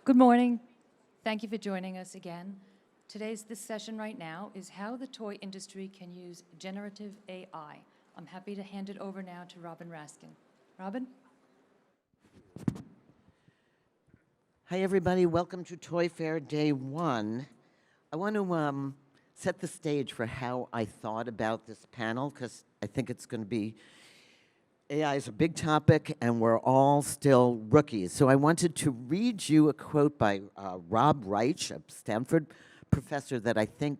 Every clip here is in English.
Good morning. Thank you for joining us again. This session right now is how the toy industry can use generative AI. I'm happy to hand it over now to Robin Raskin. Robin? Hi, everybody. Welcome to Toy Fair Day 1. I want to set the stage for how I thought about this panel, because I think it's going to be AI is a big topic, and we're all still rookies. So I wanted to read you a quote by Rob Reich, a Stanford professor that I think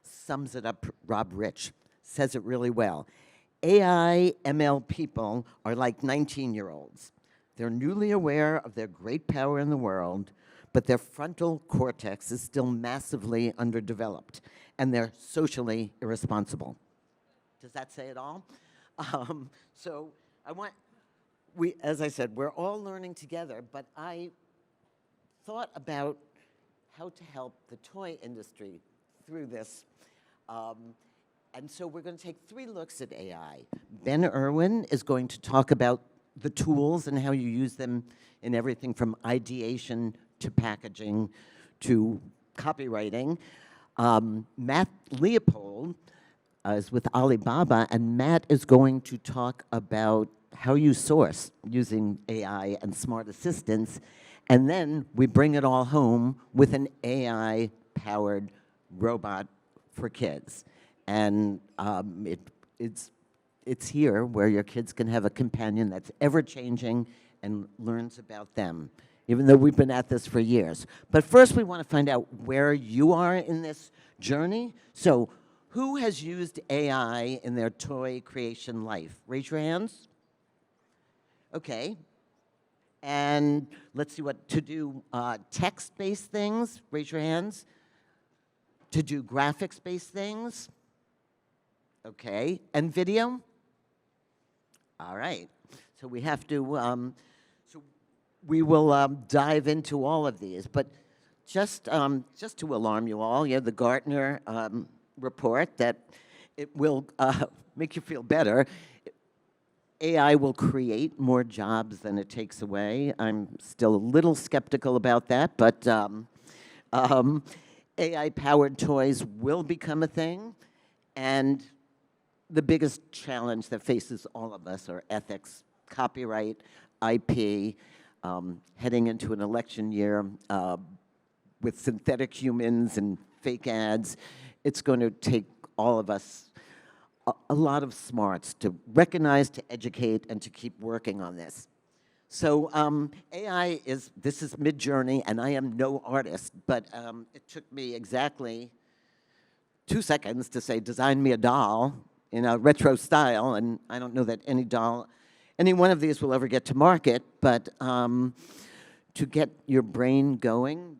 sums it up. Rob Rich says it really well. AI ML people are like 19-year-olds. They're newly aware of their great power in the world, but their frontal cortex is still massively underdeveloped, and they're socially irresponsible. Does that say it all? So as I said, we're all learning together, but I thought about how to help the toy industry through this. And so we're going to take 3 looks at AI. Ben Erwin is going to talk about the tools and how you use them in everything from ideation to packaging to copywriting. Matt Leopold is with Alibaba, and Matt is going to talk about how you source using AI and smart assistants, and then we bring it all home with an AI-powered robot for kids. And it's here where your kids can have a companion that's ever-changing and learns about them, even though we've been at this for years. But first, we want to find out where you are in this journey. So who has used AI in their toy creation life? Raise your hands. Okay. And let's see what, to do text-based things, raise your hands. To do graphics-based things. Okay. And video? All right. So we have to, so we will dive into all of these. But just to alarm you all, the Gartner report that it will make you feel better. AI will create more jobs than it takes away. I'm still a little skeptical about that, but AI-powered toys will become a thing, and the biggest challenge that faces all of us are ethics, copyright, IP, heading into an election year with synthetic humans and fake ads. It's going to take all of us a lot of smarts to recognize, to educate, and to keep working on this. So this is mid-journey, and I am no artist, but it took me exactly 2 seconds to say, design me a doll in a retro style, and I don't know that any one of these will ever get to market, but to get your brain going,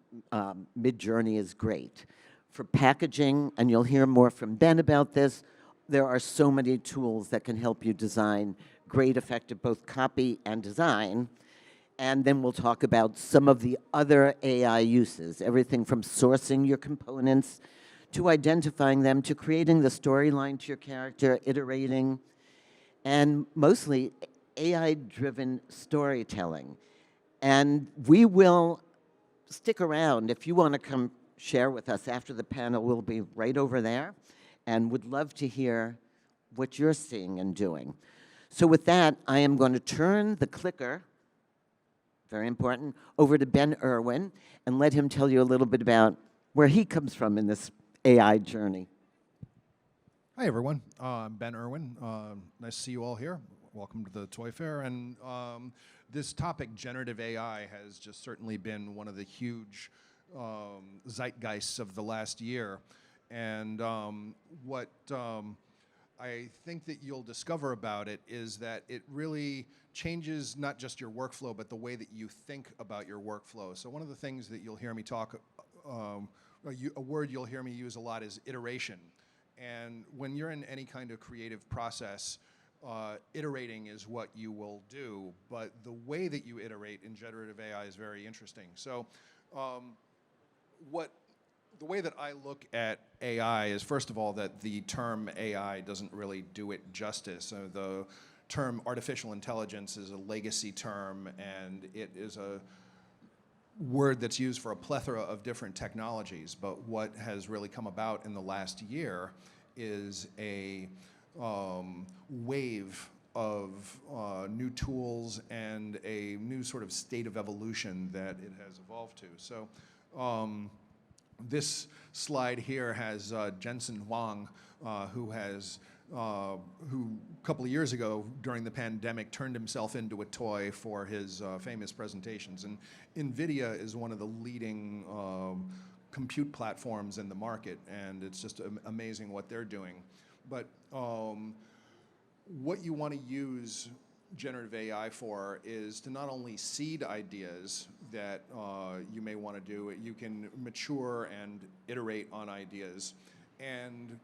mid-journey is great. For packaging, and you'll hear more from Ben about this, there are so many tools that can help you design great, effective, both copy and design. And then we'll talk about some of the other AI uses, everything from sourcing your components to identifying them, to creating the storyline to your character, iterating, and mostly AI-driven storytelling. And we will stick around. If you want to come share with us after the panel, we'll be right over there, and would love to hear what you're seeing and doing. So with that, I am going to turn the clicker, very important, over to Ben Erwin and let him tell you a little bit about where he comes from in this AI journey. Hi, everyone. I'm Ben Erwin. Nice to see you all here. Welcome to the Toy Fair. And this topic, generative AI, has just certainly been one of the huge zeitgeists of the last year. And what I think that you'll discover about it is that it really changes not just your workflow, but the way that you think about your workflow. So one of the things that you'll hear me talk, a word you'll hear me use a lot is iteration. And when you're in any kind of creative process, iterating is what you will do, but the way that you iterate in generative AI is very interesting. So the way that I look at AI is, first of all, that the term AI doesn't really do it justice. The term artificial intelligence is a legacy term, and it is word that's used for a plethora of different technologies, but what has really come about in the last year is a wave of new tools and a new sort of state of evolution that it has evolved to. So this slide here has Jensen Huang, who a couple of years ago during the pandemic turned himself into a toy for his famous presentations. And NVIDIA is one of the leading compute platforms in the market, and it's just amazing what they're doing. But what you want to use generative AI for is to not only seed ideas that you may want to do, you can mature and iterate on ideas. And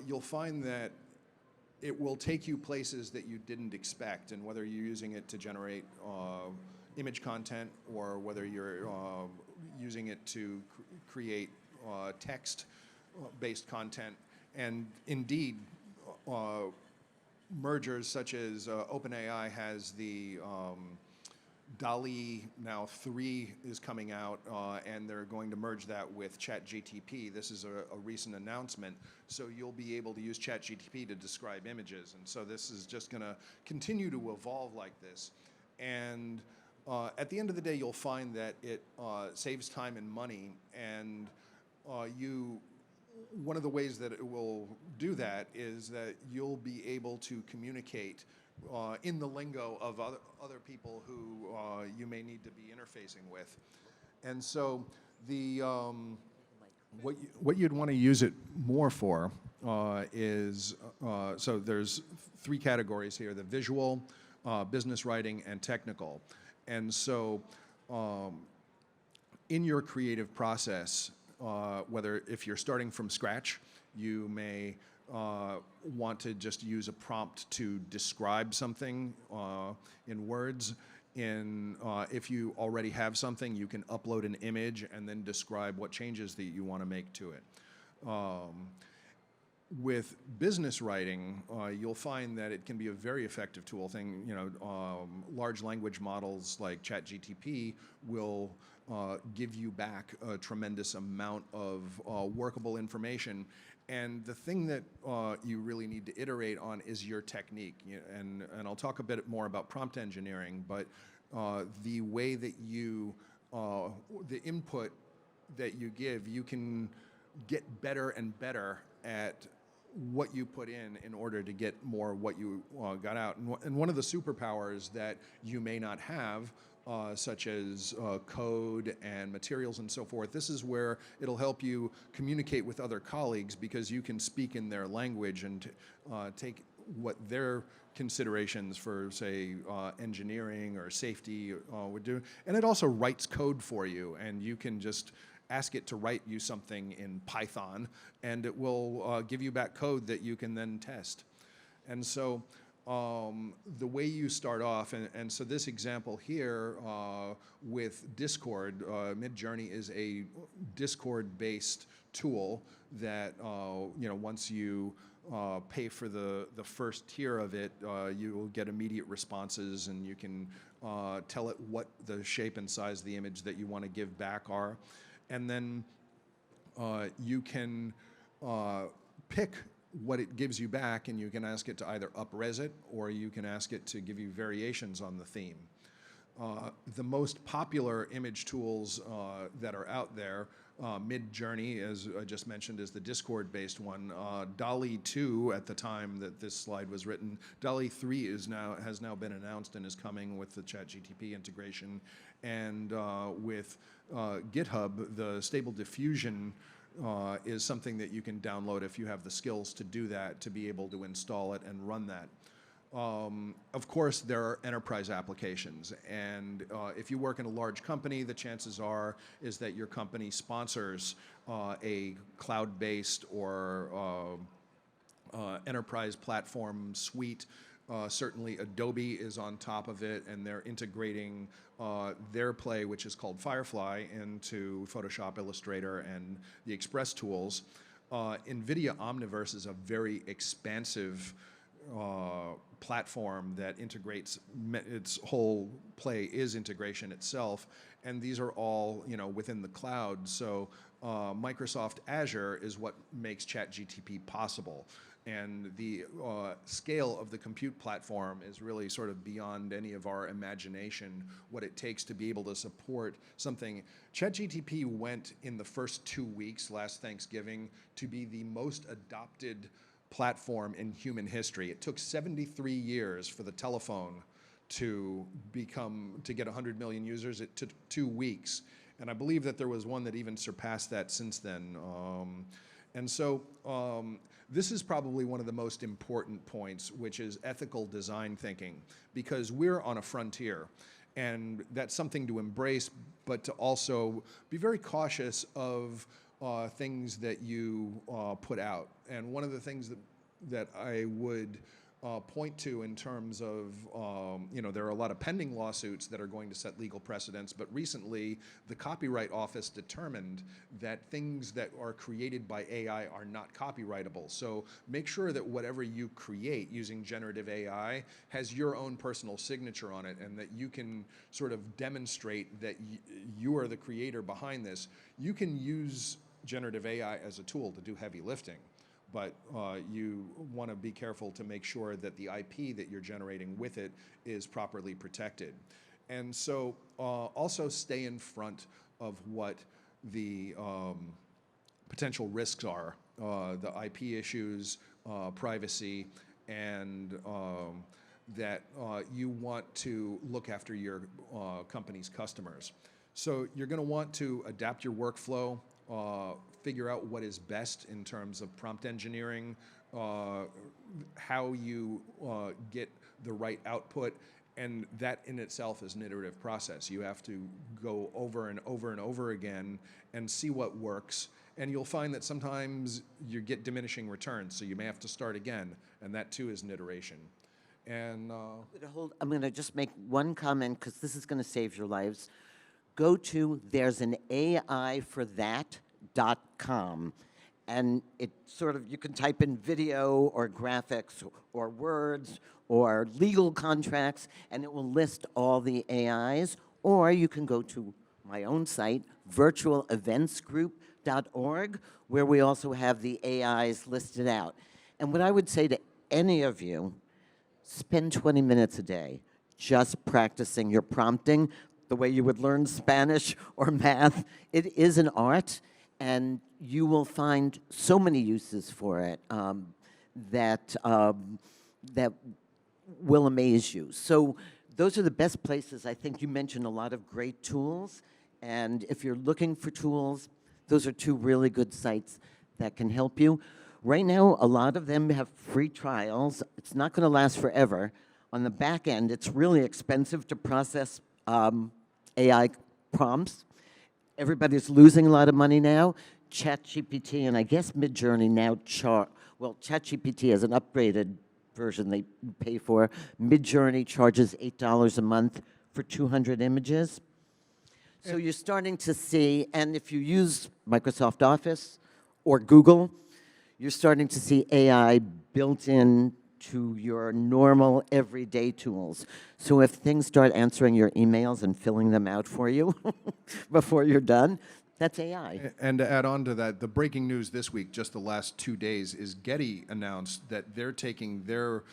you'll find that it will take you places that you didn't expect, and whether you're using it to generate image content or whether you're using it to create text-based content. And indeed, mergers such as OpenAI has the Dall-E 3 is coming out, and they're going to merge that with ChatGPT. This is a recent announcement. So you'll be able to use ChatGPT to describe images. And so this is just going to continue to evolve like this. And at the end of the day, you'll find that it saves time and money. And one of the ways that it will do that is that you'll be able to communicate in the lingo of other people who you may need to be interfacing with. And so what you'd want to use it more for is, so there's 3 categories here: the visual, business writing, and technical. And so in your creative process, whether if you're starting from scratch, you may want to just use a prompt to describe something in words. If you already have something, you can upload an image and then describe what changes that you want to make to it. With business writing, you'll find that it can be a very effective tool. Large language models like ChatGPT will give you back a tremendous amount of workable information. And the thing that you really need to iterate on is your technique. And I'll talk a bit more about prompt engineering, but the way that the input that you give, you can get better and better at what you put in order to get more what you got out. And one of the superpowers that you may not have, such as code and materials and so forth, this is where it'll help you communicate with other colleagues, because you can speak in their language and take what their considerations for, say, engineering or safety would do. And it also writes code for you, and you can just ask it to write you something in Python, and it will give you back code that you can then test. And so the way you start off, and so this example here with Discord, Midjourney is a Discord-based tool that once you pay for the first tier of it, you will get immediate responses, and you can tell it what the shape and size of the image that you want to give back are. And then you can pick what it gives you back, and you can ask it to either up-res it, or you can ask it to give you variations on the theme. The most popular image tools that are out there, Midjourney, as I just mentioned, is the Discord-based one. Dall-E2, at the time that this slide was written, Dall-E 3 has now been announced and is coming with the ChatGPT integration. And with GitHub, the Stable Diffusion is something that you can download if you have the skills to do that, to be able to install it and run that. Of course, there are enterprise applications, and if you work in a large company, the chances is that your company sponsors a cloud-based or enterprise platform suite. Certainly Adobe is on top of it, and they're integrating their Play, which is called Firefly, into Photoshop, Illustrator, and the Express tools. NVIDIA Omniverse is a very expansive platform that integrates, its whole play is integration itself, and these are all, you know, within the cloud. So Microsoft Azure is what makes ChatGPT possible. And the scale of the compute platform is really sort of beyond any of our imagination, what it takes to be able to support something. ChatGPT went in the first 2 weeks last Thanksgiving to be the most adopted platform in human history. It took 73 years for the telephone to get 100 million users. It took 2 weeks. And I believe that there was one that even surpassed that since then. This is probably one of the most important points, which is ethical design thinking, because we're on a frontier. And that's something to embrace, but to also be very cautious of things that you put out. And one of the things that I would point to in terms of, you know, there are a lot of pending lawsuits that are going to set legal precedents, but recently the Copyright Office determined that things that are created by AI are not copyrightable. So make sure that whatever you create using generative AI has your own personal signature on it, and that you can sort of demonstrate that you are the creator behind this. You can use generative AI as a tool to do heavy lifting, but you want to be careful to make sure that the IP that you're generating with it is properly protected. And so also stay in front of what the potential risks are, the IP issues, privacy, and that you want to look after your company's customers. So you're going to want to adapt your workflow, figure out what is best in terms of prompt engineering, how you get the right output, and that in itself is an iterative process. You have to go over and over and over again and see what works, and you'll find that sometimes you get diminishing returns, so you may have to start again, and that too is an iteration. And I'm going to just make one comment, because this is going to save your lives. Go to there'sAIforthat.com, and it sort of, you can type in video or graphics or words or legal contracts, and it will list all the AIs. Or you can go to my own site, virtualeventsgroup.org, where we also have the AIs listed out. And what I would say to any of you, spend 20 minutes a day just practicing your prompting the way you would learn Spanish or math. It is an art, and you will find so many uses for it that will amaze you. So those are the best places. I think you mentioned a lot of great tools, and if you're looking for tools, those are two really good sites that can help you. Right now, a lot of them have free trials. It's not going to last forever. On the back end, it's really expensive to process AI prompts. Everybody's losing a lot of money now. ChatGPT and I guess Midjourney now ChatGPT has an upgraded version they pay for. Midjourney charges $8 a month for 200 images. So you're starting to see, and if you use Microsoft Office or Google, you're starting to see AI built in to your normal everyday tools. So if things start answering your emails and filling them out for you before you're done, that's AI. And to add on to that, the breaking news this week, just the last 2 days, is Getty announced that they're taking their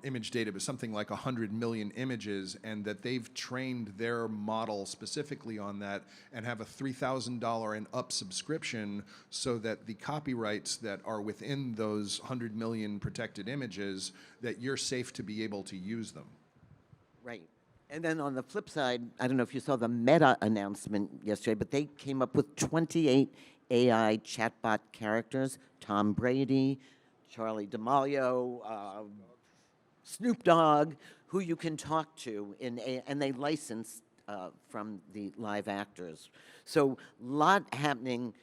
image data, but something like 100 million images, and that they've trained their model specifically on that and have a $3,000 and up subscription, so that the copyrights that are within those 100 million protected images, that you're safe to be able to use them. Right. And then on the flip side, I don't know if you saw the Meta announcement yesterday, but they came up with 28 AI chatbot characters: Tom Brady, Charlie D'Amelio, Snoop Dogg, who you can talk to and they license from the live actors. So a lot happening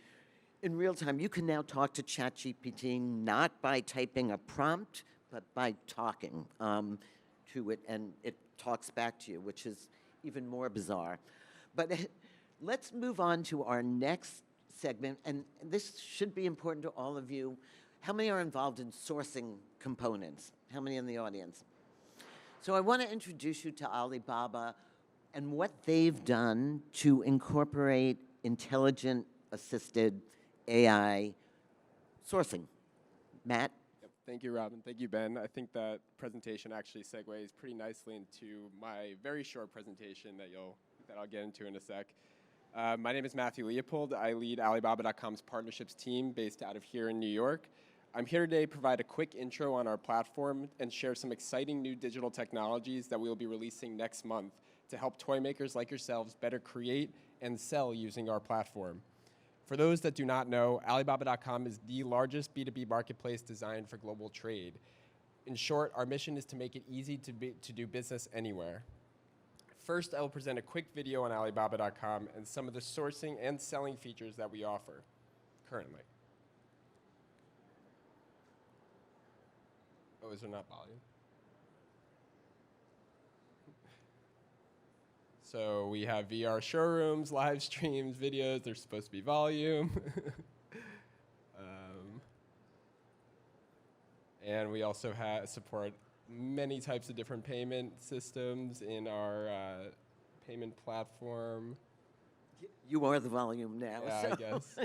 in real time. You can now talk to ChatGPT not by typing a prompt, but by talking to it, and it talks back to you, which is even more bizarre. But let's move on to our next segment, and this should be important to all of you. How many are involved in sourcing components? How many in the audience? So I want to introduce you to Alibaba and what they've done to incorporate intelligent assisted AI sourcing. Matt? Yep. Thank you, Robin. Thank you, Ben. I think that presentation actually segues pretty nicely into my very short presentation that I'll get into in a sec. My name is Matthew Leopold. I lead Alibaba.com's partnerships team based out of here in New York. I'm here today to provide a quick intro on our platform and share some exciting new digital technologies that we will be releasing next month to help toy makers like yourselves better create and sell using our platform. For those that do not know, Alibaba.com is the largest B2B marketplace designed for global trade. In short, our mission is to make it easy to do business anywhere. First, I will present a quick video on Alibaba.com and some of the sourcing and selling features that we offer currently. Oh, is there not volume? So we have VR showrooms, live streams, videos. There's supposed to be volume. And we also support many types of different payment systems in our payment platform. You are the volume now. Yeah, so I guess.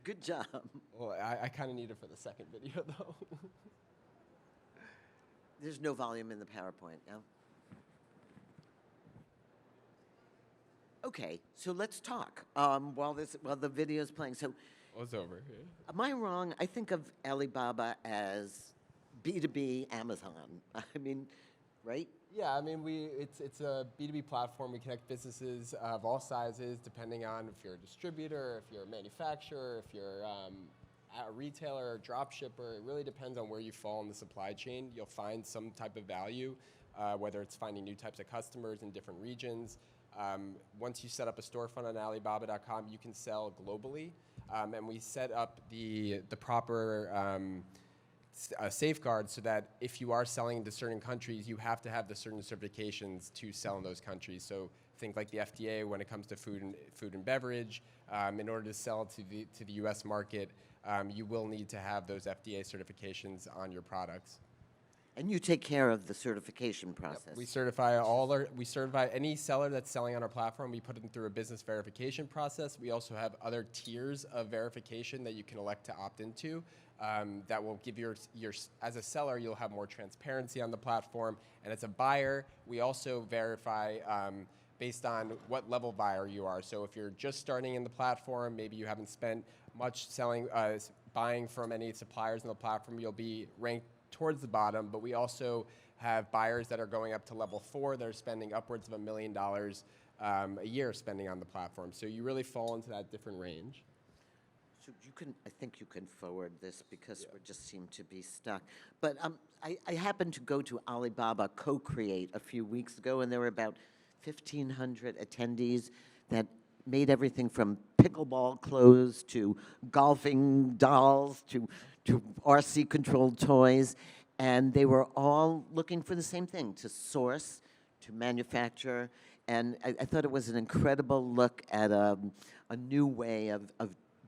Good job. Well, I kind of need it for the second video, though. There's no volume in the PowerPoint, no? Okay, so let's talk while the video is playing. So, What's over here? am I wrong? I think of Alibaba as B2B Amazon. I mean, right? Yeah, I mean, it's a B2B platform. We connect businesses of all sizes, depending on if you're a distributor, if you're a manufacturer, if you're a retailer or drop shipper. It really depends on where you fall in the supply chain. You'll find some type of value, whether it's finding new types of customers in different regions. Once you set up a storefront on Alibaba.com, you can sell globally, and we set up the proper safeguards so that if you are selling into certain countries, you have to have the certain certifications to sell in those countries. So think like the FDA when it comes to food and beverage. In order to sell to the U.S. market, you will need to have those FDA certifications on your products. And you take care of the certification process. Yep. We certify any seller that's selling on our platform. We put them through a business verification process. We also have other tiers of verification that you can elect to opt into. That will give as a seller, you'll have more transparency on the platform. And as a buyer, we also verify based on what level buyer you are. So if you're just starting in the platform, maybe you haven't spent much buying from any suppliers on the platform, you'll be ranked towards the bottom. But we also have buyers that are going up to level 4 that are spending upwards of $1 million a year spending on the platform. So you really fall into that different range. So I think you can forward this because we just seem to be stuck. But I happened to go to Alibaba Co-Create a few weeks ago, and there were about 1,500 attendees that made everything from pickleball clothes to golfing dolls to RC-controlled toys. And they were all looking for the same thing, to source, to manufacture. And I thought it was an incredible look at a new way of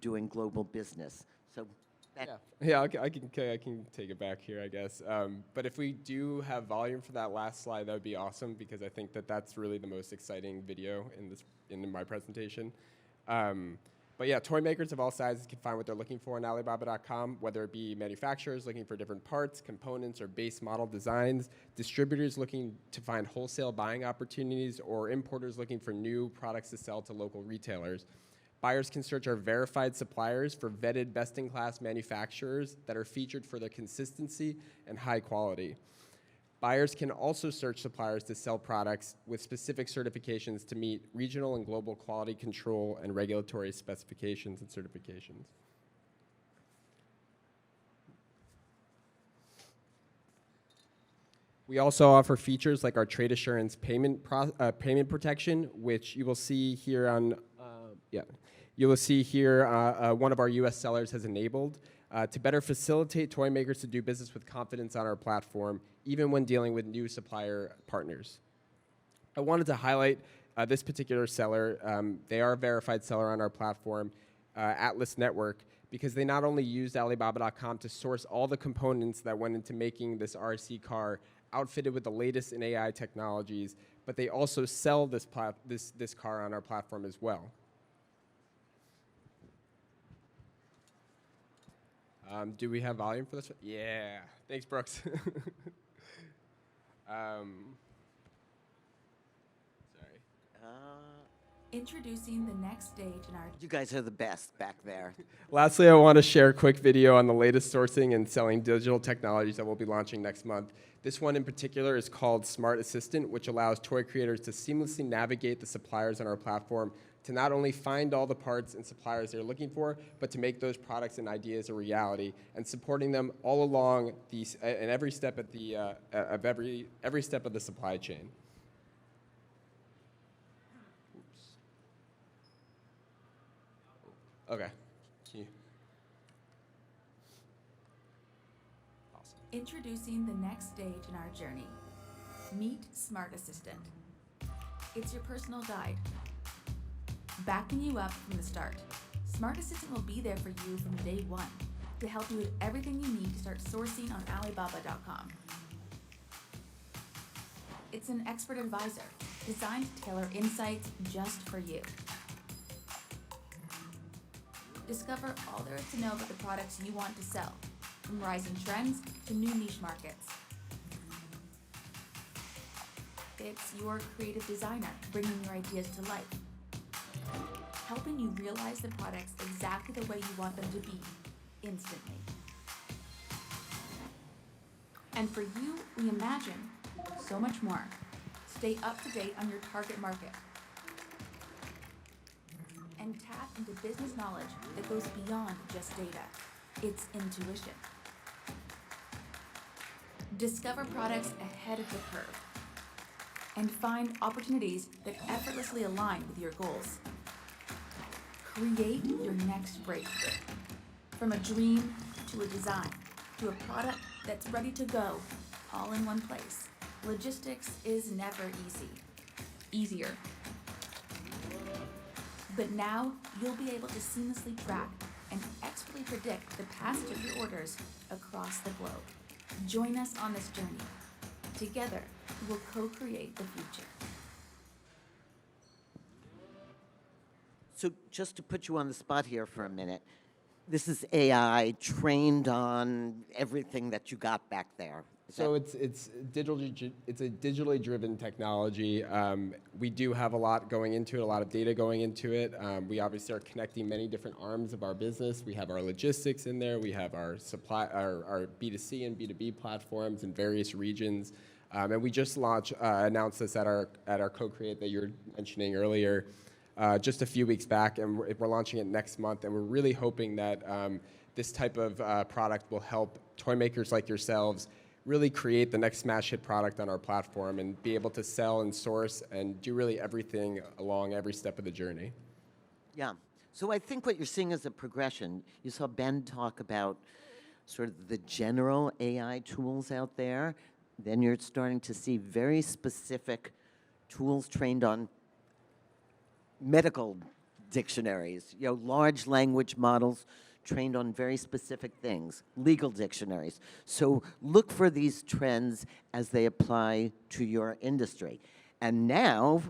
doing global business. So yeah, I can take it back here, I guess. But if we do have volume for that last slide, that would be awesome because I think that that's really the most exciting video in my presentation. But yeah, toy makers of all sizes can find what they're looking for on Alibaba.com, whether it be manufacturers looking for different parts, components, or base model designs, distributors looking to find wholesale buying opportunities, or importers looking for new products to sell to local retailers. Buyers can search our verified suppliers for vetted best-in-class manufacturers that are featured for their consistency and high quality. Buyers can also search suppliers to sell products with specific certifications to meet regional and global quality control and regulatory specifications and certifications. We also offer features like our trade assurance payment protection, which you will see here on, you will see here one of our US sellers has enabled to better facilitate toy makers to do business with confidence on our platform, even when dealing with new supplier partners. I wanted to highlight this particular seller. They are a verified seller on our platform, Atlas Network, because they not only used Alibaba.com to source all the components that went into making this RC car outfitted with the latest in AI technologies, but they also sell this car on our platform as well. Do we have volume for this? Yeah, thanks, Brooks. Sorry. Introducing the next stage in our You guys are the best back there. Lastly, I want to share a quick video on the latest sourcing and selling digital technologies that we'll be launching next month. This one in particular is called Smart Assistant, which allows toy creators to seamlessly navigate the suppliers on our platform to not only find all the parts and suppliers they're looking for, but to make those products and ideas a reality, and supporting them all along these in every step at the of every step of the supply chain. Oops. Okay. Can you? Awesome. Introducing the next stage in our journey. Meet Smart Assistant. It's your personal guide, backing you up from the start. Smart Assistant will be there for you from day one to help you with everything you need to start sourcing on Alibaba.com. It's an expert advisor designed to tailor insights just for you. Discover all there is to know about the products you want to sell, from rising trends to new niche markets. It's your creative designer bringing your ideas to life, helping you realize the products exactly the way you want them to be, instantly. And for you, we imagine so much more. Stay up to date on your target market and tap into business knowledge that goes beyond just data. It's intuition. Discover products ahead of the curve and find opportunities that effortlessly align with your goals. Create your next breakthrough. From a dream to a design to a product that's ready to go, all in one place. Logistics is never easier. But now you'll be able to seamlessly track and expertly predict the passage of your orders across the globe. Join us on this journey. Together, we'll co-create the future. So just to put you on the spot here for a minute, this is AI trained on everything that you got back there. So it's a digitally driven technology. We do have a lot going into it, a lot of data going into it. We obviously are connecting many different arms of our business. We have our logistics in there. We have our our B2C and B2B platforms in various regions. And we just announced this at our co-create that you were mentioning earlier, just a few weeks back, and we're launching it next month. And we're really hoping that this type of product will help toy makers like yourselves really create the next smash hit product on our platform and be able to sell and source and do really everything along every step of the journey. Yeah. So I think what you're seeing is a progression. You saw Ben talk about sort of the general AI tools out there. Then you're starting to see very specific tools trained on medical dictionaries, large language models trained on very specific things, legal dictionaries. So look for these trends as they apply to your industry. And now,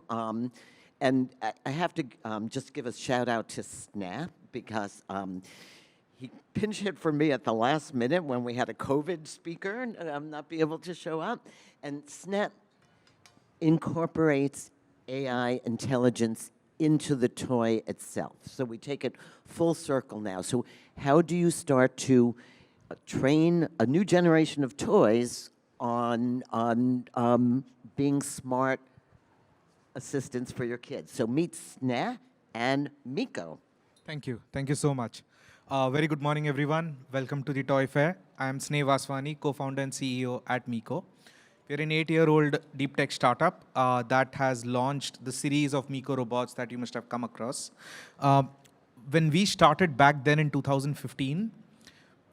and I have to just give a shout out to Sneh, because he pinch hit for me at the last minute when we had a COVID speaker not be able to show up. And Sneh incorporates AI intelligence into the toy itself. So we take it full circle now. So how do you start to train a new generation of toys on being smart assistants for your kids? So meet Sneh and Miko. Thank you. Thank you so much. Very good morning, everyone. Welcome to the Toy Fair. I am Sneh Vaswani, co-founder and CEO at Miko. We're an 8-year-old deep tech startup that has launched the series of Miko robots that you must have come across. When we started back then in 2015,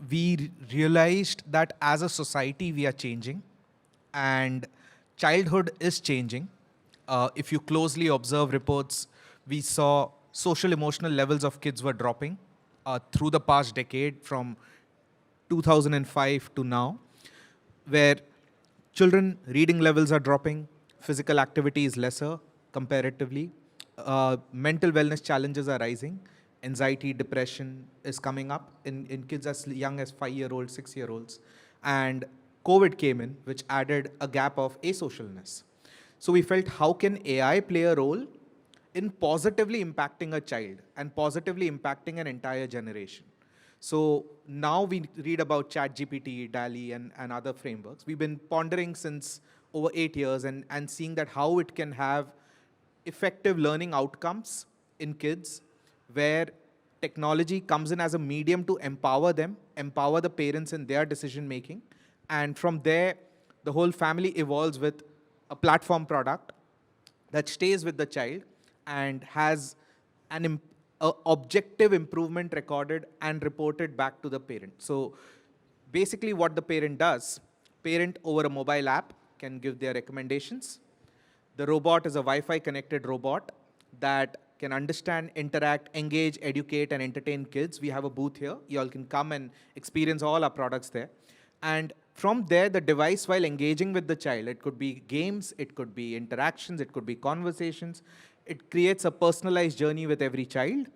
we realized that as a society, we are changing and childhood is changing. If you closely observe reports, we saw social emotional levels of kids were dropping. through the past decade from 2005 to now, where children reading levels are dropping, physical activity is lesser comparatively, mental wellness challenges are rising, anxiety, depression is coming up in kids as young as 5-year-olds, 6-year-olds, and COVID came in, which added a gap of asocialness. So we felt, how can AI play a role in positively impacting a child and positively impacting an entire generation? So now we read about ChatGPT, Dall-E, and other frameworks. We've been pondering since over 8 years and seeing that how it can have effective learning outcomes in kids, where technology comes in as a medium to empower them, empower the parents in their decision making. And from there, the whole family evolves with a platform product that stays with the child and has an objective improvement recorded and reported back to the parent. So basically what the parent does, parent over a mobile app can give their recommendations. The robot is a Wi-Fi connected robot that can understand, interact, engage, educate, and entertain kids. We have a booth here. You all can come and experience all our products there. And from there, the device, while engaging with the child, it could be games, it could be interactions, it could be conversations. It creates a personalized journey with every child,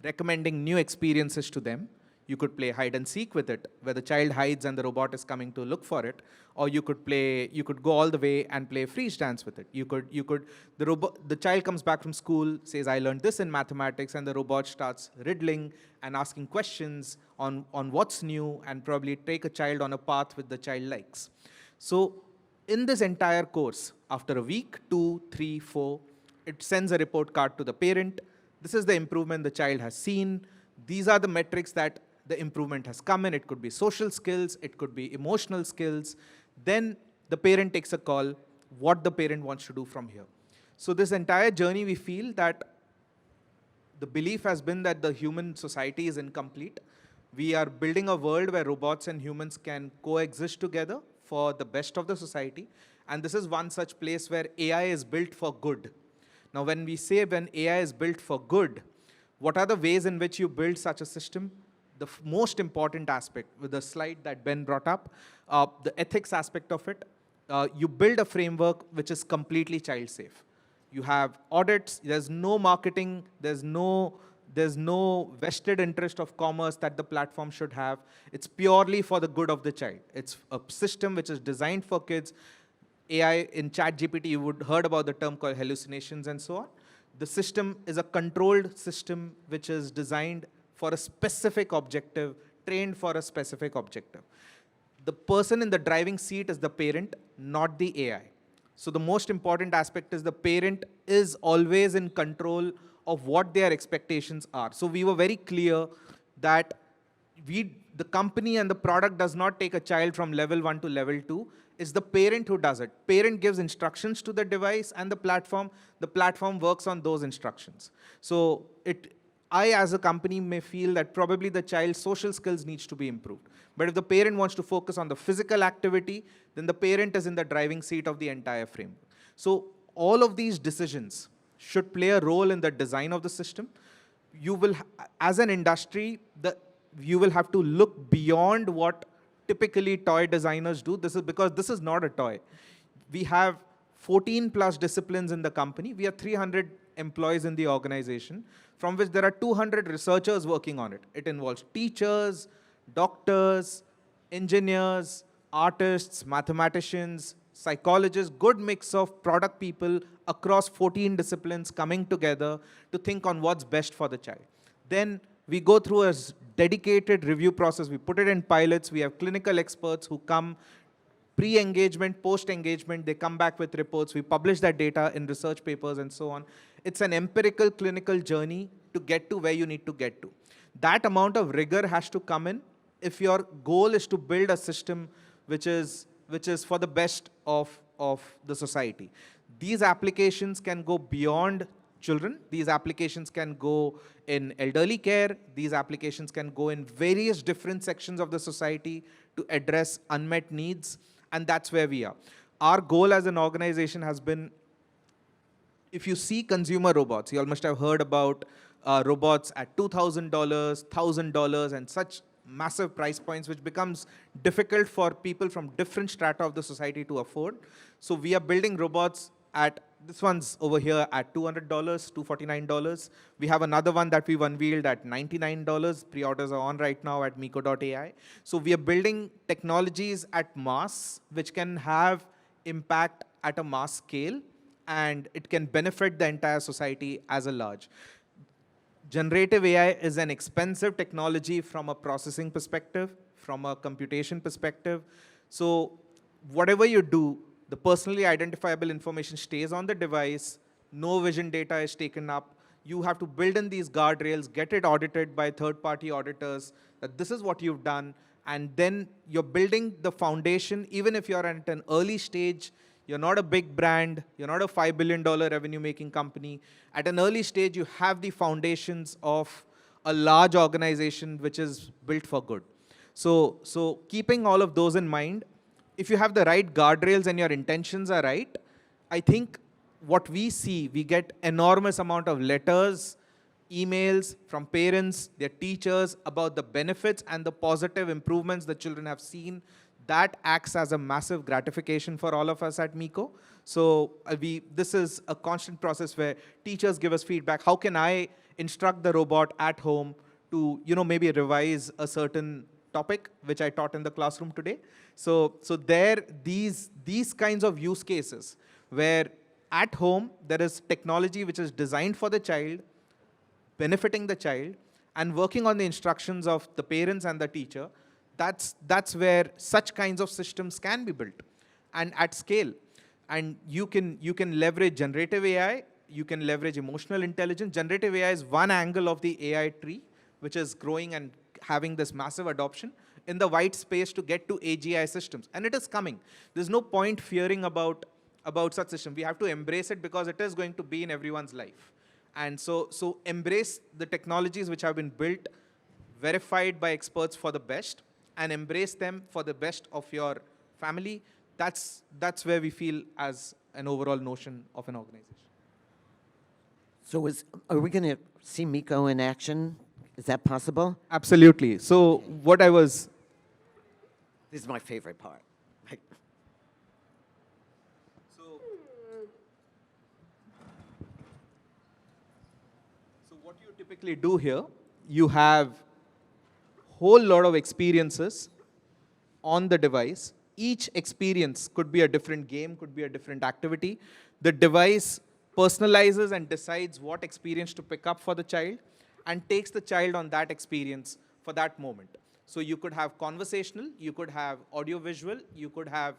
recommending new experiences to them. You could play hide and seek with it, where the child hides and the robot is coming to look for it. Or you could go all the way and play freeze dance with it. The child comes back from school, says, I learned this in mathematics, and the robot starts riddling and asking questions on what's new, and probably take a child on a path which the child likes. So in this entire course, after a week, 2, 3, 4, it sends a report card to the parent. This is the improvement the child has seen. These are the metrics that the improvement has come in. It could be social skills, it could be emotional skills. Then the parent takes a call, what the parent wants to do from here. So this entire journey, we feel that the belief has been that the human society is incomplete. We are building a world where robots and humans can coexist together for the best of the society. And this is one such place where AI is built for good. Now, when we say when AI is built for good, what are the ways in which you build such a system? The most important aspect, with the slide that Ben brought up, the ethics aspect of it, you build a framework which is completely child safe. You have audits, there's no marketing, there's no vested interest of commerce that the platform should have. It's purely for the good of the child. It's a system which is designed for kids. AI in ChatGPT, you would heard about the term called hallucinations and so on. The system is a controlled system which is designed for a specific objective, trained for a specific objective. The person in the driving seat is the parent, not the AI. So the most important aspect is the parent is always in control of what their expectations are. So we were very clear that the company and the product does not take a child from level 1 to level 2. It's the parent who does it. Parent gives instructions to the device and the platform works on those instructions. So I as a company may feel that probably the child's social skills needs to be improved. But if the parent wants to focus on the physical activity, then the parent is in the driving seat of the entire framework. So all of these decisions should play a role in the design of the system. You will, as an industry, you will have to look beyond what typically toy designers do. This is because this is not a toy. We have 14 plus disciplines in the company. We have 300 employees in the organization, from which there are 200 researchers working on it. It involves teachers, doctors, engineers, artists, mathematicians, psychologists, good mix of product people across 14 disciplines coming together to think on what's best for the child. Then we go through a dedicated review process. We put it in pilots. We have clinical experts who come pre-engagement, post-engagement. They come back with reports. We publish that data in research papers and so on. It's an empirical clinical journey to get to where you need to get to. That amount of rigor has to come in if your goal is to build a system which is for the best of the society. These applications can go beyond children. These applications can go in elderly care. These applications can go in various different sections of the society to address unmet needs. And that's where we are. Our goal as an organization has been if you see consumer robots, you all must have heard about robots at $2,000, $1,000, and such massive price points, which becomes difficult for people from different strata of the society to afford. So we are building robots at, this one's over here at $200, $249. We have another one that we've unveiled at $99. Pre-orders are on right now at Miko.ai. So we are building technologies at mass, which can have impact at a mass scale, and it can benefit the entire society as a large. Generative AI is an expensive technology from a processing perspective, from a computation perspective. So whatever you do, the personally identifiable information stays on the device, no vision data is taken up. You have to build in these guardrails, get it audited by third-party auditors, that this is what you've done, and then you're building the foundation. Even if you're at an early stage, you're not a big brand, you're not a $5 billion revenue-making company. At an early stage, you have the foundations of a large organization which is built for good. So keeping all of those in mind, if you have the right guardrails and your intentions are right, I think what we see, we get enormous amount of letters, emails from parents, their teachers about the benefits and the positive improvements the children have seen. That acts as a massive gratification for all of us at Miko. So this is a constant process where teachers give us feedback. How can I instruct the robot at home to, maybe revise a certain topic which I taught in the classroom today? So these kinds of use cases where at home there is technology which is designed for the child, benefiting the child, and working on the instructions of the parents and the teacher. That's where such kinds of systems can be built, and at scale. And you can leverage generative AI, you can leverage emotional intelligence. Generative AI is one angle of the AI tree, which is growing and having this massive adoption in the white space to get to AGI systems. And it is coming. There's no point fearing about such systems. We have to embrace it because it is going to be in everyone's life. And so embrace the technologies which have been built, verified by experts for the best, and embrace them for the best of your family. That's where we feel as an overall notion of an organization. So are we going to see Miko in action? Is that possible? Absolutely. So what I was... This is my favorite part. Right. So what you typically do here, you have whole lot of experiences on the device. Each experience could be a different game, could be a different activity. The device personalizes and decides what experience to pick up for the child and takes the child on that experience for that moment. So you could have conversational, you could have audio-visual, you could have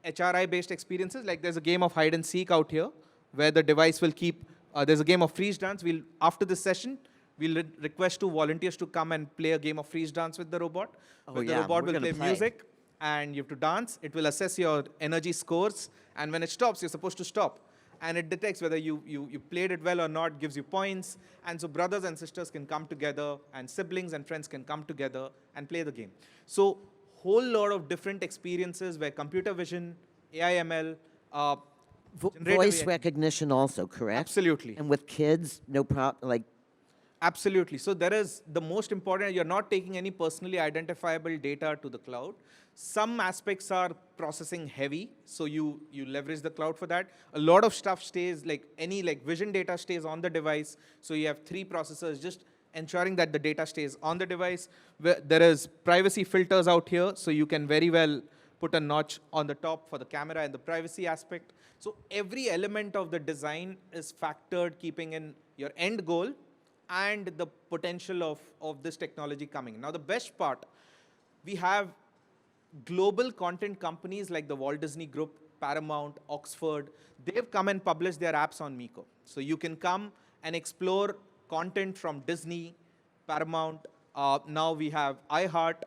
HRI-based experiences. Like there's a game of hide and seek out here where the device will keep, there's a game of freeze dance. After this session, we'll request two volunteers to come and play a game of freeze dance with the robot. Oh, The yeah, robot we're will gonna play music, and you have to dance. It will assess your energy scores, and when it stops, you're supposed to stop. And it detects whether you played it well or not, gives you points. And so brothers and sisters can come together, and siblings and friends can come together and play the game. So whole lot of different experiences where computer vision, AI ML, generative Voice AI recognition also, correct? Absolutely. And with kids, no problem, like, Absolutely. So there is the most important, you're not taking any personally identifiable data to the cloud. Some aspects are processing heavy, so you leverage the cloud for that. A lot of stuff stays, like vision data stays on the device. So you have 3 processors just ensuring that the data stays on the device. There is privacy filters out here, so you can very well put a notch on the top for the camera and the privacy aspect. So every element of the design is factored, keeping in your end goal and the potential of this technology coming. Now, the best part, we have global content companies like the Walt Disney Group, Paramount, Oxford. They've come and published their apps on Miko. So you can come and explore content from Disney, Paramount. Now we have iHeart.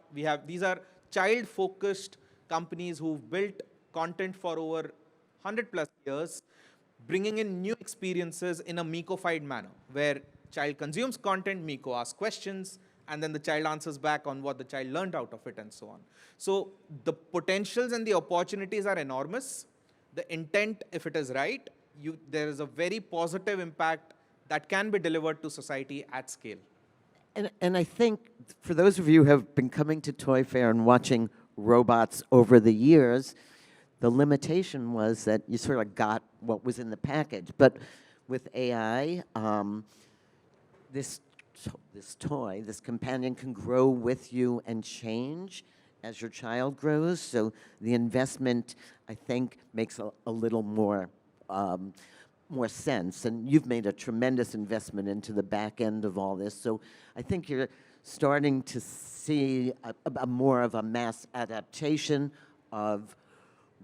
These are child-focused companies who've built content for over 100+ years, bringing in new experiences in a Miko-fied manner, where child consumes content, Miko asks questions, and then the child answers back on what the child learned out of it and so on. So the potentials and the opportunities are enormous. The intent, if it is right, there is a very positive impact that can be delivered to society at scale. And I think for those of you who have been coming to Toy Fair and watching robots over the years, the limitation was that you sort of got what was in the package. But with AI, this toy, this companion can grow with you and change as your child grows. So the investment, I think, makes a little more sense. And you've made a tremendous investment into the back end of all this. So I think you're starting to see a more of a mass adaptation of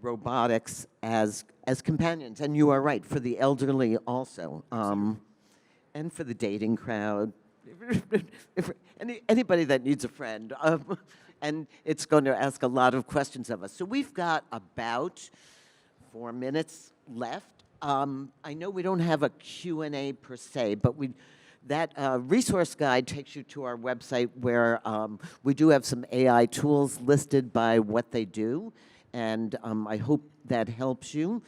robotics as companions. And you are right, for the elderly also, and for the dating crowd. Anybody that needs a friend. And it's going to ask a lot of questions of us. So we've got about 4 minutes left. I know we don't have a Q&A per se, but that resource guide takes you to our website where we do have some AI tools listed by what they do, and I hope that helps you.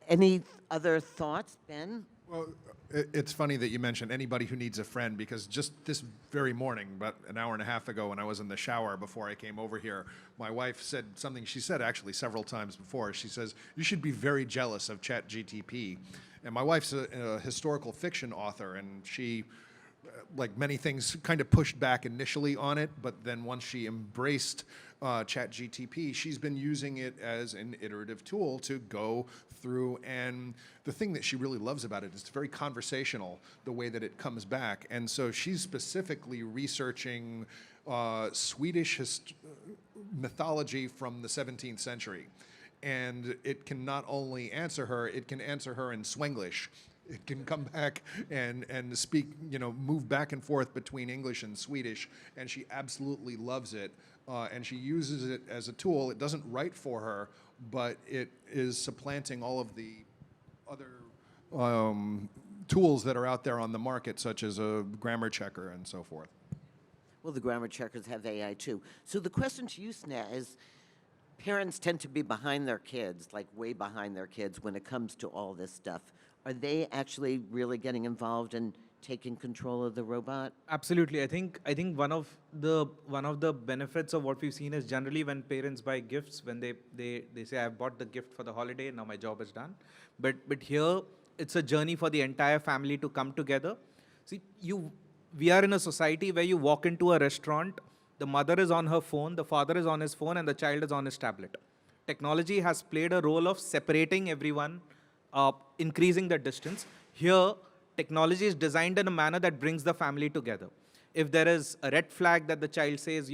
Any other thoughts, Ben? Well, it's funny that you mentioned anybody who needs a friend, because just this very morning, about an hour and a half ago when I was in the shower before I came over here, my wife said something she said actually several times before. She says, you should be very jealous of ChatGPT. And my wife's a historical fiction author, and she, like many things, kind of pushed back initially on it, but then once she embraced ChatGPT, she's been using it as an iterative tool to go through, and the thing that she really loves about it is it's very conversational, the way that it comes back. And so she's specifically researching Swedish mythology from the 17th century. And it can not only answer her, it can answer her in Swenglish. It can come back and speak, move back and forth between English and Swedish, and she absolutely loves it. And she uses it as a tool. It doesn't write for her, but it is supplanting all of the other tools that are out there on the market, such as a grammar checker and so forth. Well, the grammar checkers have AI too. So the question to you, Sneh, is parents tend to be behind their kids, like way behind their kids when it comes to all this stuff. Are they actually really getting involved in taking control of the robot? Absolutely. I think one of the benefits of what we've seen is generally when parents buy gifts, when they say, I've bought the gift for the holiday, now my job is done. But here it's a journey for the entire family to come together. See, we are in a society where you walk into a restaurant, the mother is on her phone, the father is on his phone, and the child is on his tablet. Technology has played a role of separating everyone, increasing the distance. Here, technology is designed in a manner that brings the family together. If there is a red flag that the child says,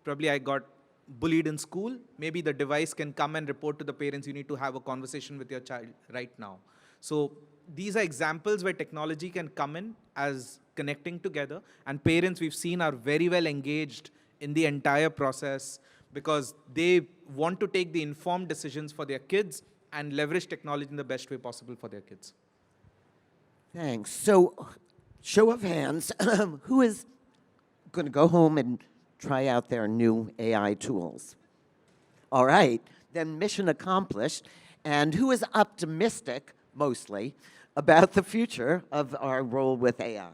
probably I got bullied in school, maybe the device can come and report to the parents, you need to have a conversation with your child right now. So these are examples where technology can come in as connecting together, and parents we've seen are very well engaged in the entire process because they want to take the informed decisions for their kids and leverage technology in the best way possible for their kids. Thanks. So, show of hands, who is going to go home and try out their new AI tools? All right, then mission accomplished. And who is optimistic, mostly, about the future of our role with AI?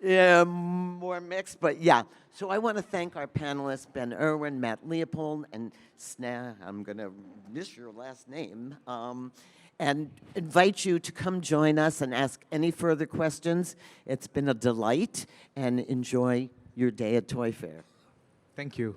Yeah, more mixed, but yeah. So I want to thank our panelists, Ben Erwin, Matt Leopold, and Sneh, I'm going to miss your last name, and invite you to come join us and ask any further questions. It's been a delight, and enjoy your day at Toy Fair. Thank you.